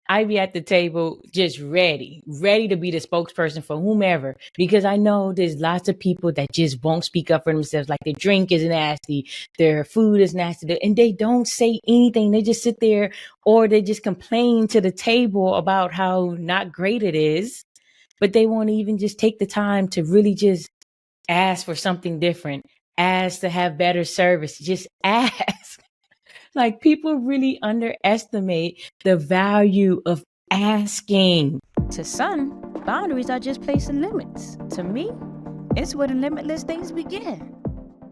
I be at the table just ready to be the spokesperson for whomever, because I know there's lots of people that just won't speak up for themselves. Like their drink is nasty, their food is nasty, and they don't say anything. They just sit there, or they just complain to the table about how not great it is, but they won't even just take the time to really just ask for something different, ask to have better service, just ask. Like people really underestimate the value of asking. To some, boundaries are just placing limits. To me, it's where the limitless things begin.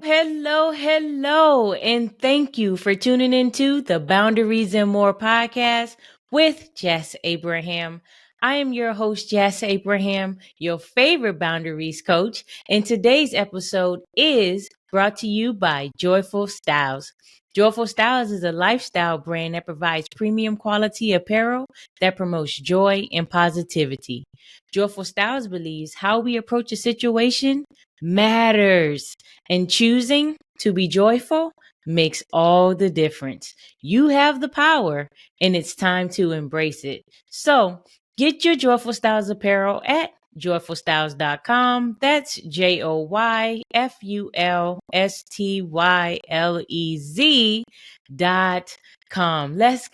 Hello, and thank you for tuning into the Boundaries and More podcast with Jess Abraham. I am your host, Jess Abraham, your favorite boundaries coach, and today's episode is brought to you by Joyful Styles. Joyful Styles is a lifestyle brand that provides premium quality apparel that promotes joy and positivity. Joyful Styles believes how we approach a situation matters, and choosing to be joyful makes all the difference. You have the power, and it's time to embrace it. So get your Joyful Styles apparel at joyfulstyles.com. That's JOYFULSTYLEZ.com. Let's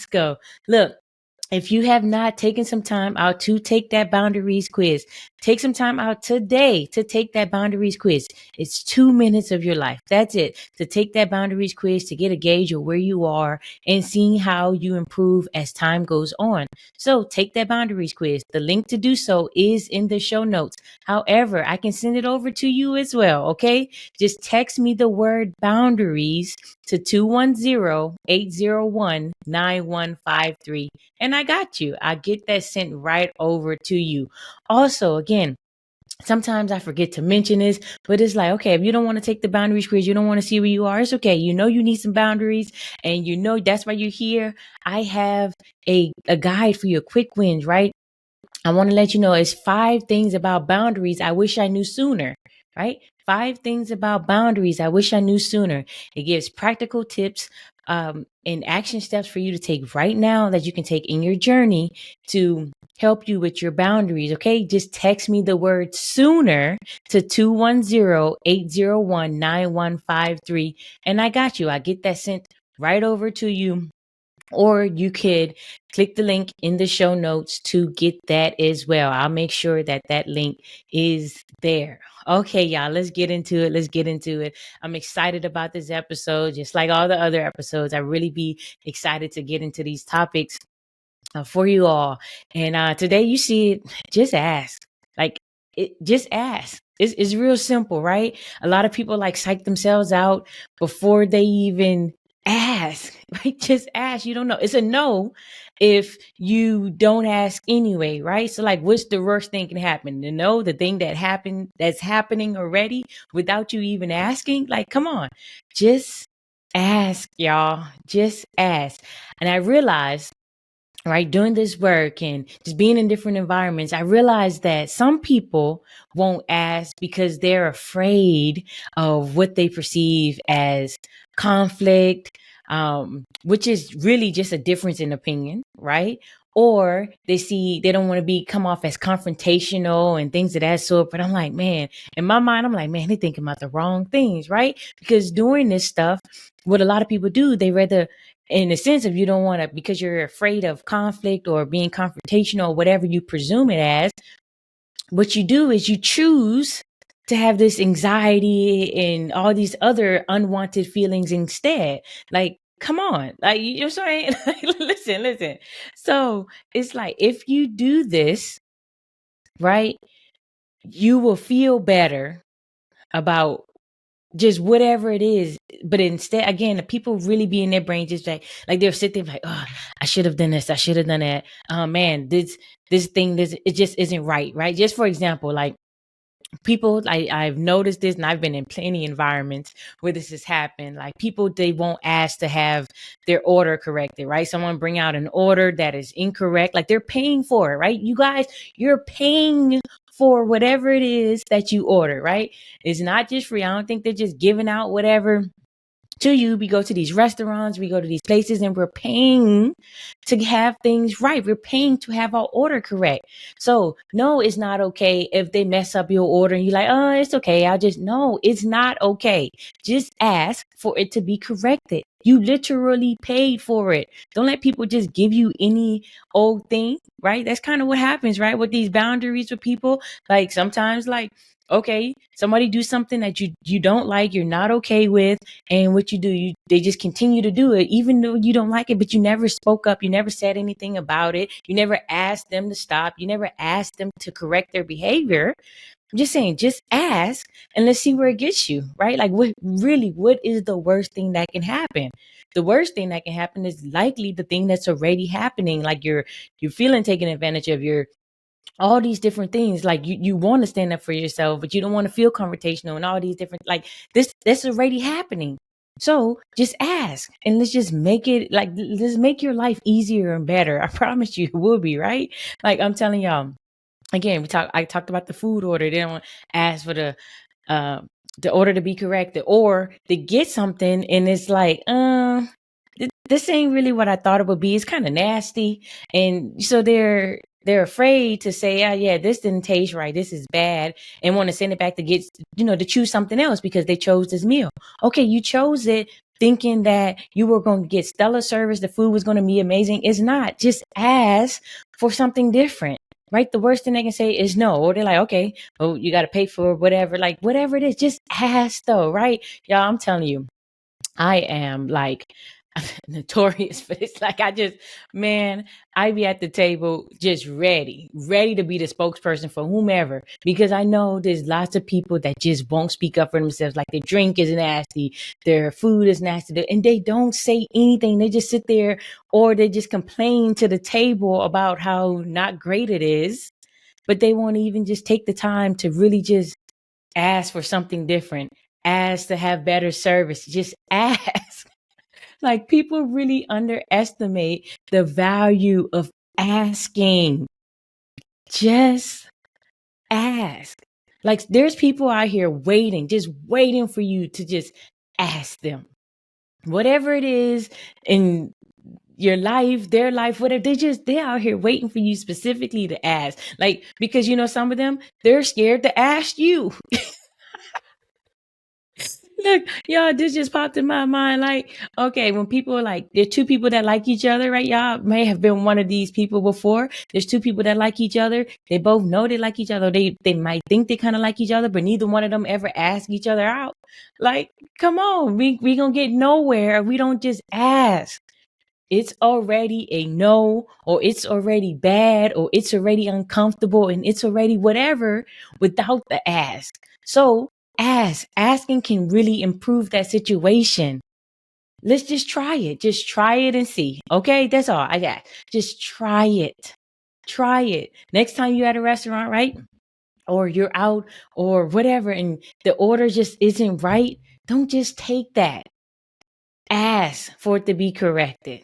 go. Look, if you have not taken some time out to take that boundaries quiz, take some time out today to take that boundaries quiz. It's 2 minutes of your life. That's it. To take that boundaries quiz to get a gauge of where you are and seeing how you improve as time goes on. So take that boundaries quiz. The link to do so is in the show notes. However, I can send it over to you as well. Okay. Just text me the word boundaries to 210-801-9153. And I got you. I get that sent right over to you. Also, again, sometimes I forget to mention this, but it's like, okay, if you don't want to take the boundaries quiz, you don't want to see where you are, it's okay. You know you need some boundaries, and you know that's why you're here. I have a guide for your quick wins, right? I want to let you know it's 5 things about boundaries I wish I knew sooner, right? 5 things about boundaries I wish I knew sooner. It gives practical tips and action steps for you to take right now that you can take in your journey to help you with your boundaries. Okay, just text me the word sooner to 210-801-9153, and I got you. I get that sent right over to you. Or you could click the link in the show notes to get that as well. I'll make sure that that link is there. Okay, y'all, let's get into it. I'm excited about this episode, just like all the other episodes. I really be excited to get into these topics for you all. And today, you see it, just ask. Like, just ask. It's real simple, right? A lot of people like psych themselves out before they even ask, right? Just ask. You don't know. It's a no if you don't ask anyway, right? So like, what's the worst thing can happen? To know the thing that's happening already without you even asking? Like, come on, just ask, y'all. Just ask. And I realized, right, doing this work and just being in different environments, I realized that some people won't ask because they're afraid of what they perceive as conflict, which is really just a difference in opinion, right? Or they don't want to come off as confrontational and things of that sort. But I'm like, man, in my mind, I'm like, man, they're thinking about the wrong things, right? Because doing this stuff, what a lot of people do, they rather, in the sense of, you don't want to, because you're afraid of conflict or being confrontational or whatever you presume it as, what you do is you choose to have this anxiety and all these other unwanted feelings instead. Like, come on, like, you know what I'm saying? Like, listen. So it's like, if you do this, right, you will feel better about just whatever it is. But instead, again, the people really be in their brain just like they'll sit there like, oh, I should have done this, I should have done that. Oh man, this thing, it just isn't right. Just for example, like, people, I've noticed this, and I've been in plenty environments where this has happened. Like, people, they won't ask to have their order corrected, right? Someone bring out an order that is incorrect. Like, they're paying for it, right? You guys, you're paying for whatever it is that you order, right? It's not just free. I don't think they're just giving out whatever to you. We go to these restaurants, we go to these places, and we're paying to have things right. We're paying to have our order correct. So no, it's not okay if they mess up your order and you're like, oh, it's okay. No, it's not okay. Just ask for it to be corrected. You literally paid for it. Don't let people just give you any old thing, right? That's kind of what happens, right? With these boundaries with people. Like sometimes, like, okay, somebody do something that you don't like, you're not okay with, and what you do, they just continue to do it, even though you don't like it, but you never spoke up, you never said anything about it, you never asked them to stop, you never asked them to correct their behavior. I'm just saying, just ask and let's see where it gets you, right? Like what is the worst thing that can happen? The worst thing that can happen is likely the thing that's already happening. Like you're feeling taken advantage of, you're all these different things. Like you want to stand up for yourself, but you don't want to feel confrontational and all these different, like this already happening. So just ask and let's just make it like, let's make your life easier and better. I promise you it will be, right? Like I'm telling y'all, again, I talked about the food order. They don't ask for uh the order to be corrected or to get something and it's like, this ain't really what I thought it would be. It's kind of nasty. And so they're afraid to say, oh yeah, this didn't taste right. This is bad, and want to send it back to get, to choose something else because they chose this meal. Okay, you chose it thinking that you were going to get stellar service, the food was going to be amazing. It's not. Just ask for something different. Right? The worst thing they can say is no. Or they're like, okay, well, you got to pay for whatever. Like, whatever it is, just ask though, right? Y'all, I'm telling you, I am like notorious for this. Like, man, I be at the table just ready to be the spokesperson for whomever, because I know there's lots of people that just won't speak up for themselves. Like, their drink is nasty, their food is nasty, and they don't say anything. They just sit there or they just complain to the table about how not great it is, but they won't even just take the time to really just ask for something different, ask to have better service, just ask. Like, people really underestimate the value of asking. Just ask. Like, there's people out here waiting, just waiting for you to just ask them. Whatever it is in your life, their life, whatever, they're out here waiting for you specifically to ask. Like, because some of them, they're scared to ask you. Look, y'all, this just popped in my mind. Like, okay, when people are like, there are two people that like each other, right? Y'all may have been one of these people before. There's two people that like each other. They both know they like each other. They might think they kind of like each other, but neither one of them ever ask each other out. Like, come on, we gonna get nowhere if we don't just ask. It's already a no, or it's already bad, or it's already uncomfortable, and it's already whatever without the ask. So ask. Asking can really improve that situation. Let's just try it. Just try it and see. Okay, that's all I got. Just try it. Try it. Next time you're at a restaurant, right? Or you're out or whatever, and the order just isn't right, don't just take that. Ask for it to be corrected.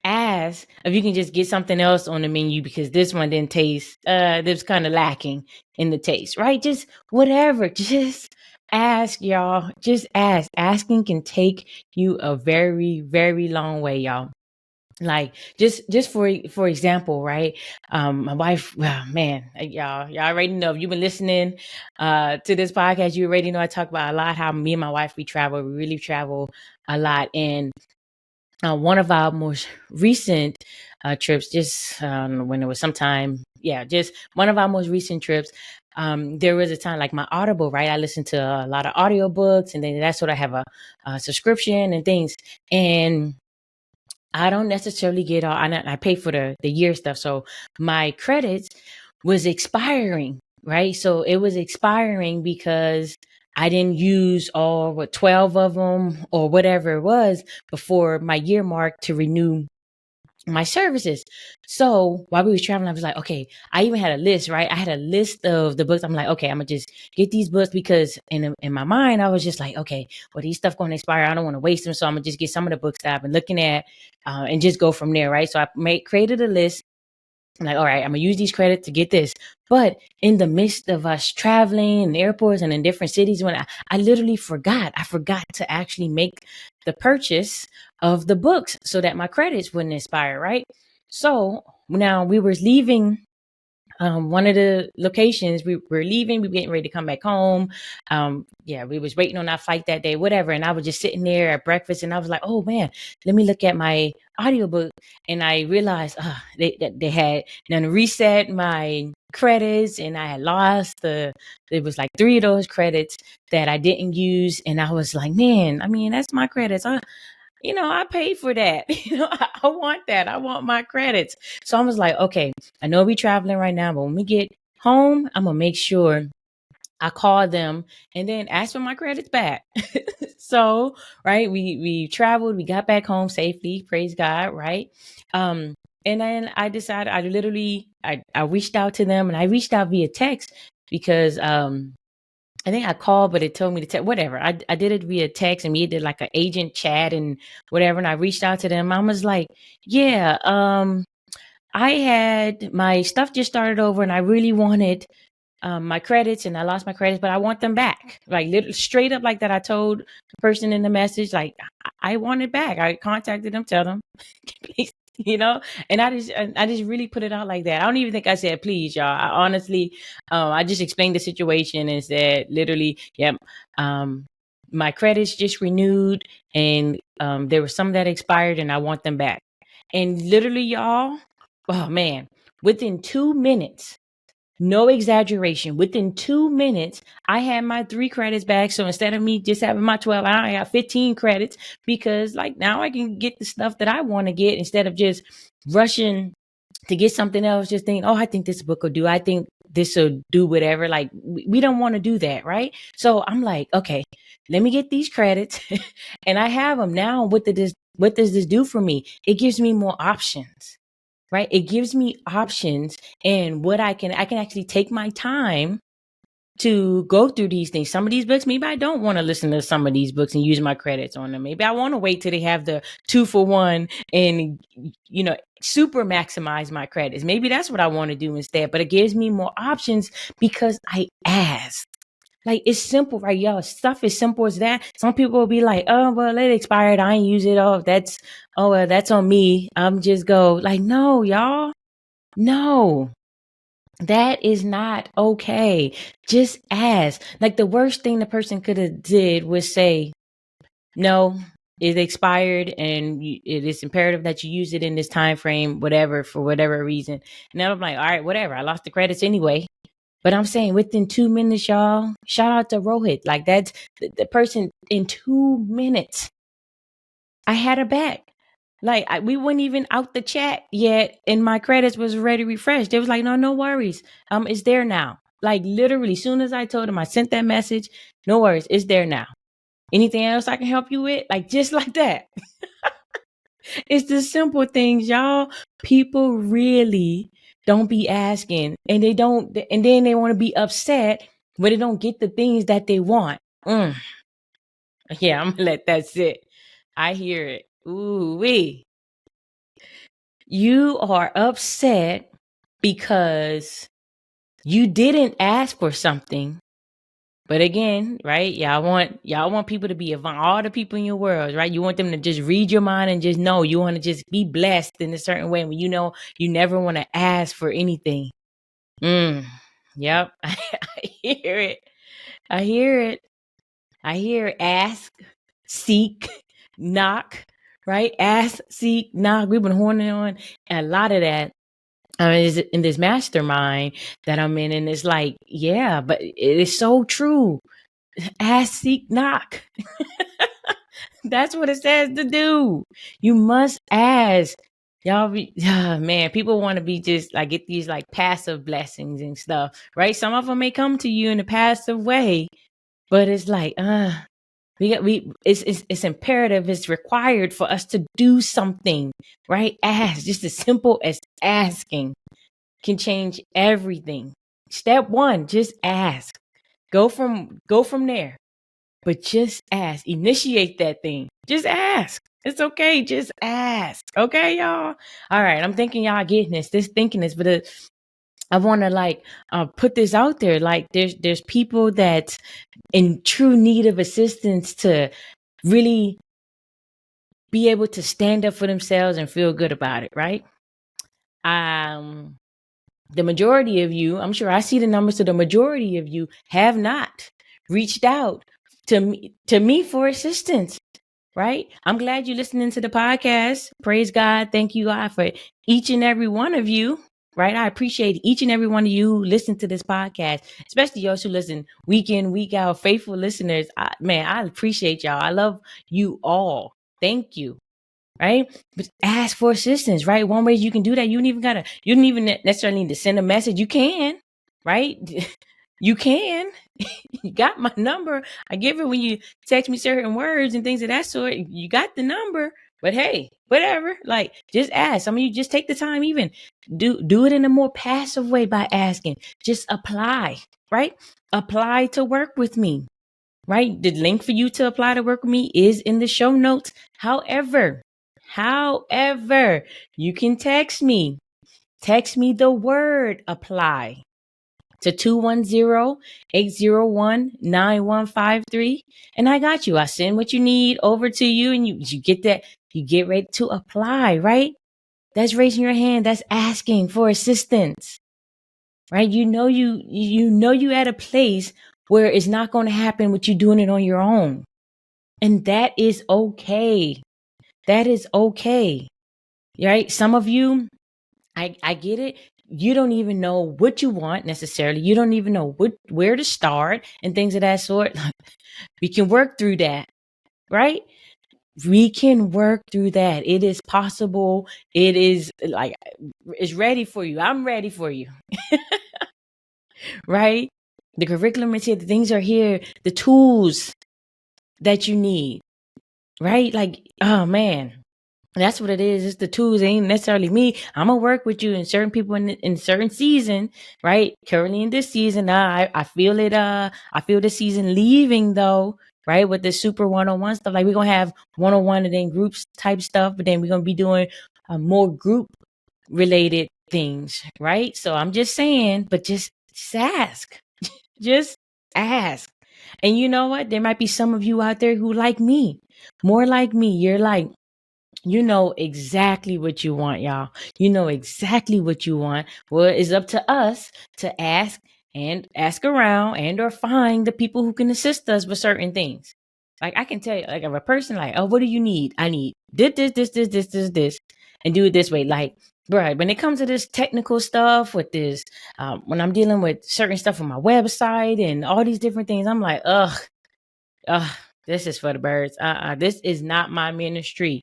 Ask if you can just get something else on the menu because this one didn't taste, this kind of lacking in the taste, right? Just whatever. Just ask, y'all. Just ask. Asking can take you a very, very long way, y'all. Like, just for example, right? My wife, well, man, y'all already know, if you've been listening to this podcast, you already know I talk about a lot how me and my wife, we really travel a lot. And one of our most recent trips, just when it was sometime, just one of our most recent trips, there was a time, like my Audible, right? I listen to a lot of audiobooks, and then that's what I have a subscription and things. And I don't necessarily get all, I pay for the year stuff. So my credits was expiring, right? So it was expiring because I didn't use all 12 of them or whatever it was before my year mark to renew my services. So while we was traveling, I was like, okay, I even had a list, right? I had a list of the books. I'm like, okay, I'm gonna just get these books because in my mind, I was just like, okay, well, these stuff going to expire. I don't want to waste them. So I'm gonna just get some of the books that I've been looking at and just go from there, right? So I created a list. I'm like, all right, I'm gonna use these credits to get this. But in the midst of us traveling in airports and in different cities, when I literally forgot to actually make the purchase of the books so that my credits wouldn't expire, right? So now we were leaving one of the locations. We were leaving, we were getting ready to come back home. Yeah, we was waiting on our flight that day, whatever. And I was just sitting there at breakfast and I was like, oh man, let me look at my audiobook. And I realized they had done reset my credits and I had lost it was like 3 of those credits that I didn't use. And I was like, man, I mean, that's my credits. I paid for that. I want that. I want my credits. So I was like, okay, I know we traveling right now, but when we get home, I'm gonna make sure I call them and then ask for my credits back. So, right, we traveled, we got back home safely, praise God, right? And then I decided I reached out to them and I reached out via text because I think I called, but it told me to text, whatever. I did it via text and we did like an agent chat and whatever. And I reached out to them. I was like, yeah, I had my stuff just started over and I really wanted my credits and I lost my credits, but I want them back. Like straight up like that. I told the person in the message, like, I want it back. I contacted them, tell them, please, and I just really put it out like that. I don't even think I said, please, y'all. I honestly, I just explained the situation and said literally, yep, my credits just renewed and there was some that expired and I want them back. And literally, y'all, oh man, within 2 minutes, no exaggeration. Within 2 minutes, I had my 3 credits back. So instead of me just having my 12, I got 15 credits because like now I can get the stuff that I want to get instead of just rushing to get something else. Just think, oh, I think this book will do. I think this will do whatever. Like we don't want to do that. Right. So I'm like, okay, let me get these credits and I have them now. What does this do for me? It gives me more options. Right? It gives me options and what I can actually take my time to go through these things. Some of these books, maybe I don't want to listen to some of these books and use my credits on them. Maybe I want to wait till they have the 2-for-1 and, super maximize my credits. Maybe that's what I want to do instead, but it gives me more options because I asked. Like it's simple, right? Y'all, stuff is simple as that. Some people will be like, oh, well, it expired. I ain't use it. Well, that's on me. I'm just go like, no, y'all. No, that is not okay. Just ask. Like the worst thing the person could have did was say, no, it expired and it is imperative that you use it in this time frame, whatever, for whatever reason. And then I'm like, all right, whatever. I lost the credits anyway. But I'm saying within 2 minutes, y'all, shout out to Rohit. Like that's the person in 2 minutes. I had her back. Like we weren't even out the chat yet, and my credits was already refreshed. It was like, no worries. It's there now. Like literally, soon as I told him, I sent that message. No worries, it's there now. Anything else I can help you with? Like just like that. It's the simple things, y'all. People really don't be asking, and they don't, and then they want to be upset when they don't get the things that they want. Yeah, I'm gonna let that sit. I hear it. Ooh wee. You are upset because you didn't ask for something. But again, right? Y'all want people to be all the people in your world, right? You want them to just read your mind and just know. You want to just be blessed in a certain way when you know you never want to ask for anything. Yep. I hear it. I hear it. I hear ask, seek, knock, right? Ask, seek, knock. We've been horning on a lot of that is in this mastermind that I'm in. And it's like, yeah, but it is so true. Ask, seek, knock. That's what it says to do. You must ask. Y'all man, people want to be just like get these like passive blessings and stuff, right? Some of them may come to you in a passive way, but it's like, it's imperative, it's required for us to do something, right? Ask, just as simple as asking can change everything. Step 1, just ask. Go from there. But just ask. Initiate that thing. Just ask. It's okay. Just ask. Okay, y'all. All right. I'm thinking y'all getting this. This thinking this, but I want to put this out there. Like there's people that's in true need of assistance to really be able to stand up for themselves and feel good about it, right? Um, the majority of you, I'm sure I see the numbers, so the majority of you have not reached out to me for assistance, right? I'm glad you're listening to the podcast. Praise God. Thank you, God, for each and every one of you, right? I appreciate each and every one of you who listen to this podcast, especially those who listen week in, week out, faithful listeners. I appreciate y'all. I love you all. Thank you. Right? But ask for assistance, right? One way you can do that, you don't even necessarily need to send a message. You can, right? You can. You got my number. I give it when you text me certain words and things of that sort. You got the number. But hey, whatever. Like, just ask. Some of you just take the time, even do it in a more passive way by asking. Just apply, right? Apply to work with me. Right? The link for you to apply to work with me is in the show notes. However, you can text me. Text me the word apply to 210-801-9153. And I got you. I send what you need over to you, and you get that. You get ready to apply, right? That's raising your hand. That's asking for assistance, right? You know you at a place where it's not going to happen with you doing it on your own. And that is okay. That is okay. Right? Some of you, I get it. You don't even know what you want necessarily. You don't even know where to start and things of that sort. We can work through that, right? We can work through that. It is possible. It is it's ready for you. I'm ready for you, right? The curriculum is here. The things are here. The tools that you need, right? Like, oh man, that's what it is. It's the tools. It ain't necessarily me. I'm gonna work with you and certain people in certain season, right? Currently in this season, I feel it. I feel the season leaving though, right? With the super one-on-one stuff. Like we're gonna have one-on-one and then groups type stuff, but then we're gonna be doing more group related things, right? So I'm just saying, but just ask, just ask. And you know what? There might be some of you out there who like me, more like me. You're like, you know exactly what you want, y'all. You know exactly what you want. Well, it's up to us to ask around and or find the people who can assist us with certain things. Like I can tell you, like if a person like, oh, what do you need? I need this, and do it this way. Like, right, when it comes to this technical stuff with this, when I'm dealing with certain stuff on my website and all these different things, I'm like, this is for the birds. This is not my ministry.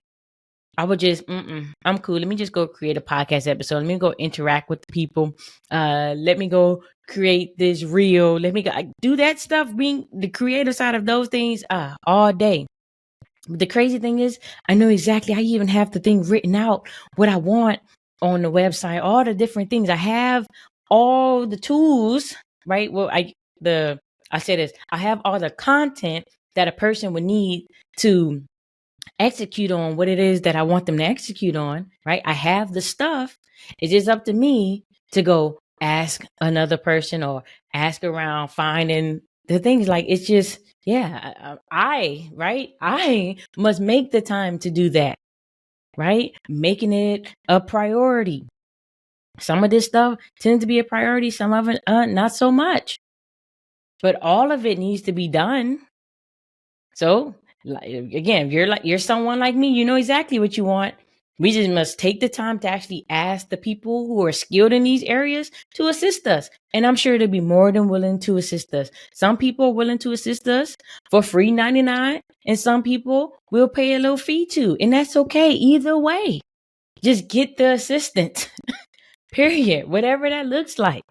I would just, I'm cool. Let me just go create a podcast episode. Let me go interact with the people. Let me go create this reel. Let me go do that stuff. Being the creative side of those things, all day. But the crazy thing is, I know exactly. I even have the thing written out what I want on the website. All the different things. I have all the tools, right? Well, I say this. I have all the content that a person would need to execute on what it is that I want them to execute on, right? I have the stuff. It's just up to me to go ask another person or ask around finding the things. Like it's just, yeah, I must make the time to do that, right? Making it a priority. Some of this stuff tends to be a priority, some of it not so much. But all of it needs to be done. So again, if you're someone like me, you know exactly what you want. We just must take the time to actually ask the people who are skilled in these areas to assist us. And I'm sure they'll be more than willing to assist us. Some people are willing to assist us for free 99, and some people will pay a little fee too. And that's okay. Either way, just get the assistance. Period. Whatever that looks like.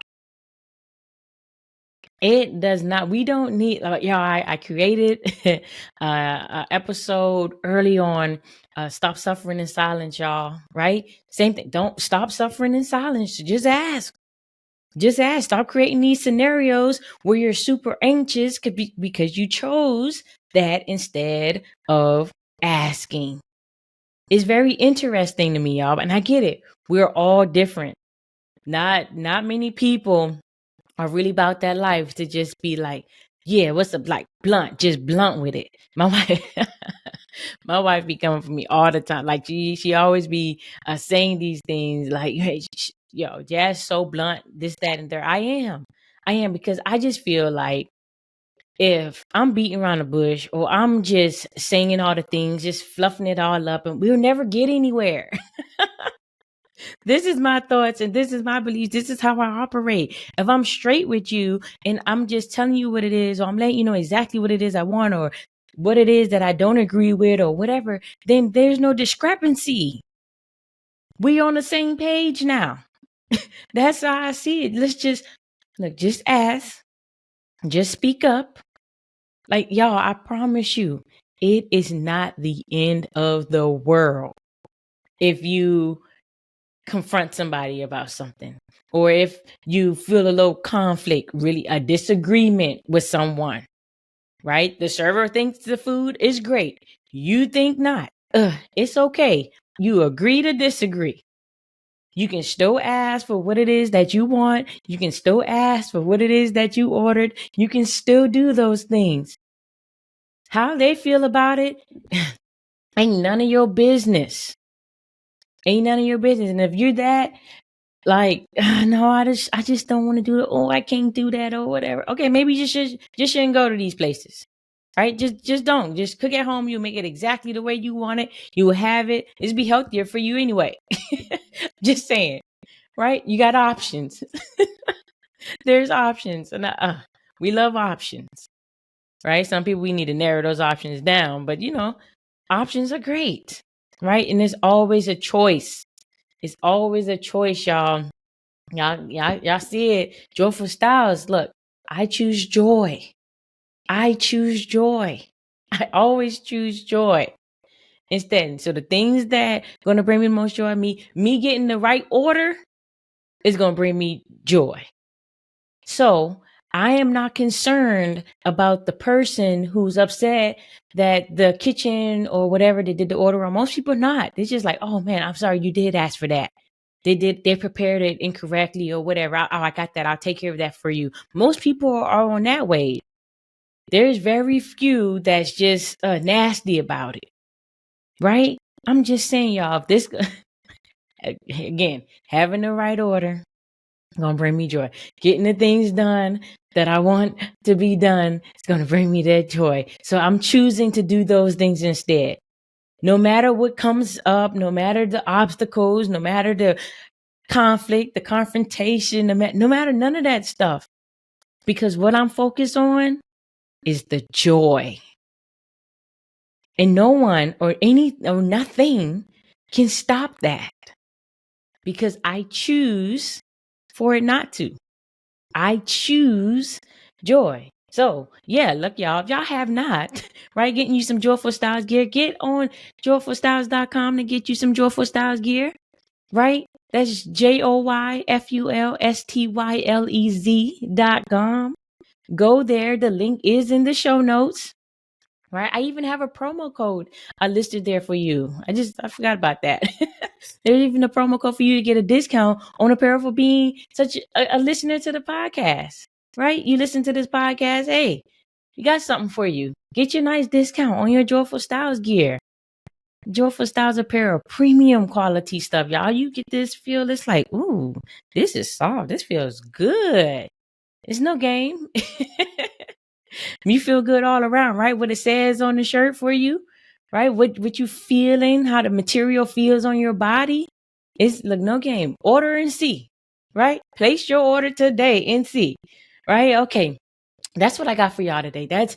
It does not. We don't need. I created an episode early on. Stop suffering in silence, y'all. Right? Same thing. Don't stop suffering in silence. Just ask. Just ask. Stop creating these scenarios where you're super anxious because you chose that instead of asking. It's very interesting to me, y'all. And I get it. We're all different. Not many people are really about that life to just be like, yeah, what's up, like blunt, just blunt with it. My wife, my wife be coming for me all the time. Like she always be saying these things like, hey, yo, Jazz so blunt, this, that, and there. I am because I just feel like if I'm beating around the bush or I'm just saying all the things, just fluffing it all up, and we'll never get anywhere. This is my thoughts and this is my beliefs. This is how I operate. If I'm straight with you and I'm just telling you what it is, or I'm letting you know exactly what it is I want, or what it is that I don't agree with, or whatever, then there's no discrepancy. We on the same page now. That's how I see it. Let's just look, just ask, just speak up. Like, y'all, I promise you, it is not the end of the world if you confront somebody about something, or if you feel a little conflict, really a disagreement with someone, right? The server thinks the food is great. You think not. It's okay. You agree to disagree. You can still ask for what it is that you want. You can still ask for what it is that you ordered. You can still do those things. How they feel about it ain't none of your business. Ain't none of your business. And if you're that, like, no, I just don't want to do it. Oh, I can't do that or whatever. Okay, maybe you shouldn't go to these places. Right? Just don't. Just cook at home. You'll make it exactly the way you want it. You will have it. It's be healthier for you anyway. Just saying. Right? You got options. There's options. And we love options. Right? Some people, we need to narrow those options down. But options are great. Right? And there's always a choice. It's always a choice, y'all. Y'all see it. Joyful Styles. Look, I choose joy. I choose joy. I always choose joy instead. So the things that gonna bring me the most joy, me getting the right order is gonna bring me joy. So I am not concerned about the person who's upset that the kitchen or whatever they did the order on. Most people are not. They're just like, oh man, I'm sorry, you did ask for that. They prepared it incorrectly or whatever. I got that. I'll take care of that for you. Most people are on that way. There's very few that's just nasty about it, right? I'm just saying, y'all, if this, again, having the right order, gonna bring me joy. Getting the things done that I want to be done is gonna bring me that joy. So I'm choosing to do those things instead. No matter what comes up, no matter the obstacles, no matter the conflict, the confrontation, no matter none of that stuff. Because what I'm focused on is the joy. And no one or nothing can stop that. Because I choose for it not to. I choose joy. So, yeah, look, y'all, if y'all have not, right, getting you some Joyful Styles gear, get on joyfulstyles.com to get you some Joyful Styles gear, right? That's JOYFULSTYLEZ.com. Go there. The link is in the show notes. Right. I even have a promo code listed there for you. I forgot about that. There's even a promo code for you to get a discount on apparel for being such a listener to the podcast. Right. You listen to this podcast. Hey, you got something for you. Get your nice discount on your Joyful Styles gear. Joyful Styles apparel, premium quality stuff, y'all. You get this feel. It's like, ooh, this is soft. This feels good. It's no game. You feel good all around, right? What it says on the shirt for you, right? What you feeling, how the material feels on your body. It's look, no game. Order and see, right? Place your order today and see, right? Okay. That's what I got for y'all today. That's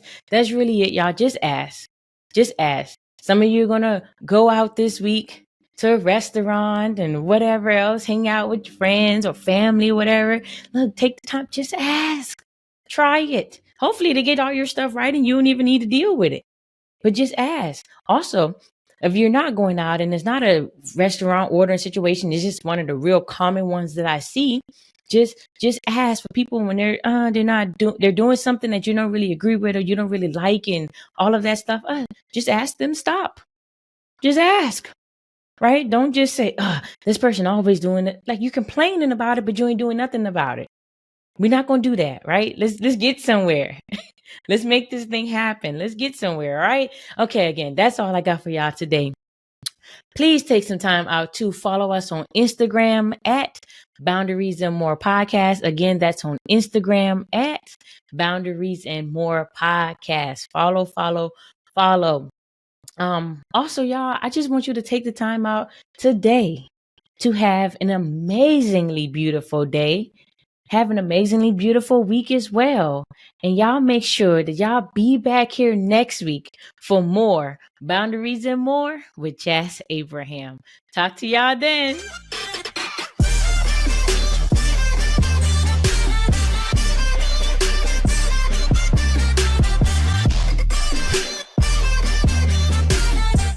really it, y'all. Just ask. Just ask. Some of you are gonna go out this week to a restaurant and whatever else, hang out with your friends or family, whatever. Look, take the time, just ask. Try it. Hopefully they get all your stuff right and you don't even need to deal with it. But just ask. Also, if you're not going out and it's not a restaurant ordering situation, it's just one of the real common ones that I see. Just ask for people when they're doing something that you don't really agree with or you don't really like and all of that stuff. Just ask them stop. Just ask. right? Don't just say, this person always doing it. Like, you complaining about it, but you ain't doing nothing about it. We're not gonna do that, right? Let's get somewhere. Let's make this thing happen. Let's get somewhere, all right? Okay, again, that's all I got for y'all today. Please take some time out to follow us on Instagram at Boundaries and More Podcast. Again, that's on Instagram at Boundaries and More Podcast. Follow, follow, follow. Also, y'all, I just want you to take the time out today to have an amazingly beautiful day. Have an amazingly beautiful week as well. And y'all make sure that y'all be back here next week for more Boundaries and More with Jess Abraham. Talk to y'all then.